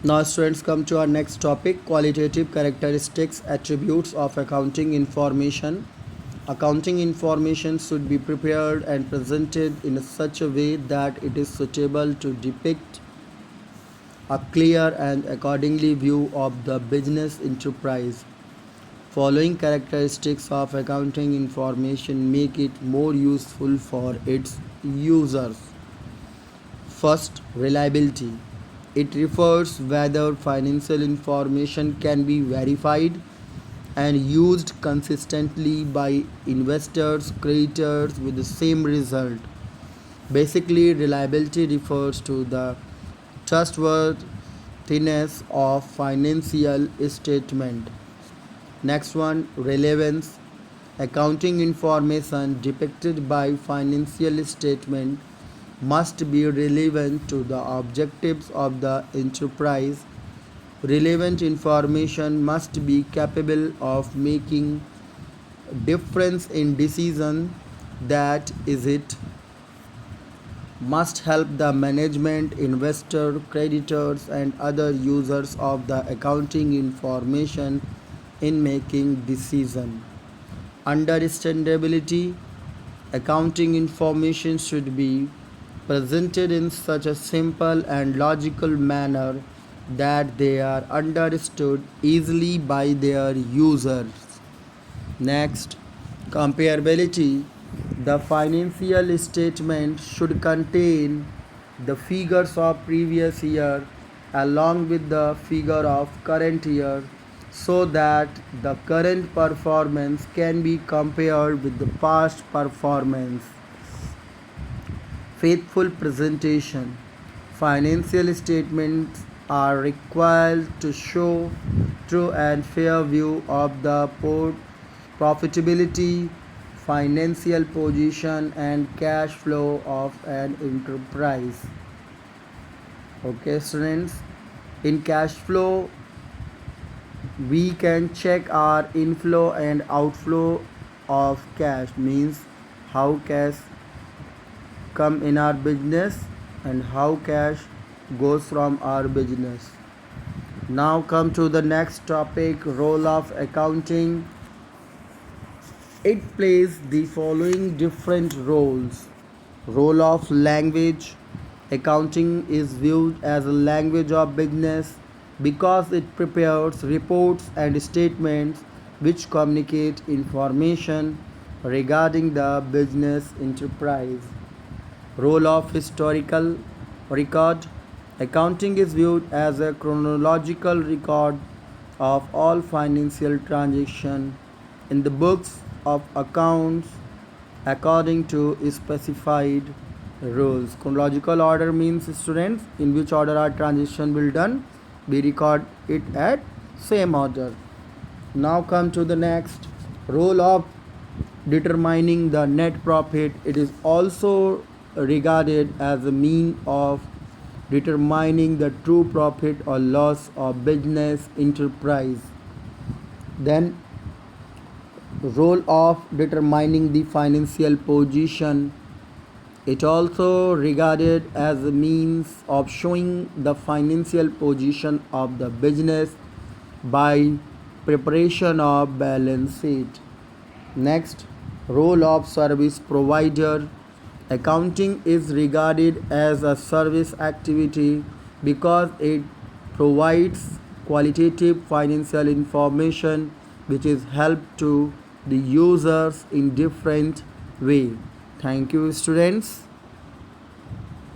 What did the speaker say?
Now, students, come to our next topic: qualitative characteristics, attributes of accounting information. Accounting information should be prepared and presented in such a way that it is suitable to depict a clear and accordingly view of the business enterprise. Following characteristics of accounting information make it more useful for its users. First, reliability. It refers whether financial information can be verified and used consistently by investors, creditors with the same result. Basically, reliability refers to the trustworthiness of financial statement. Next one, relevance. Accounting information depicted by financial statement must be relevant to the objectives of the enterprise. Relevant information must be capable of making difference in decision, that is it must help the management, investor, creditors and other users of the accounting information in making decision. Understandability. Accounting information should be presented in such a simple and logical manner that they are understood easily by their users. Next, comparability. The financial statement should contain the figures of previous year along with the figure of current year so that the current performance can be compared with the past performance. Faithful presentation. Financial statements are required to show true and fair view of the profitability, financial position and cash flow of an enterprise. Okay, students, in cash flow we can check our inflow and outflow of cash, means how cash come in our business and how cash goes from our business. Now come to the next topic, role of accounting. It plays the following different roles. Role of language. Accounting is viewed as a language of business because it prepares reports and statements which communicate information regarding the business enterprise. Role of historical record. Accounting is viewed as a chronological record of all financial transactions in the books of accounts according to specified rules. Chronological order means, students, in which order our transaction will done. We record it at same order. Now come to the next, role of determining the net profit. It is also regarded as a mean of determining the true profit or loss of business enterprise. Then, role of determining the financial position. It also regarded as a means of showing the financial position of the business by preparation of balance sheet. Next, role of service provider. Accounting is regarded as a service activity because it provides qualitative financial information which is help to the users in different way. Thank you, students.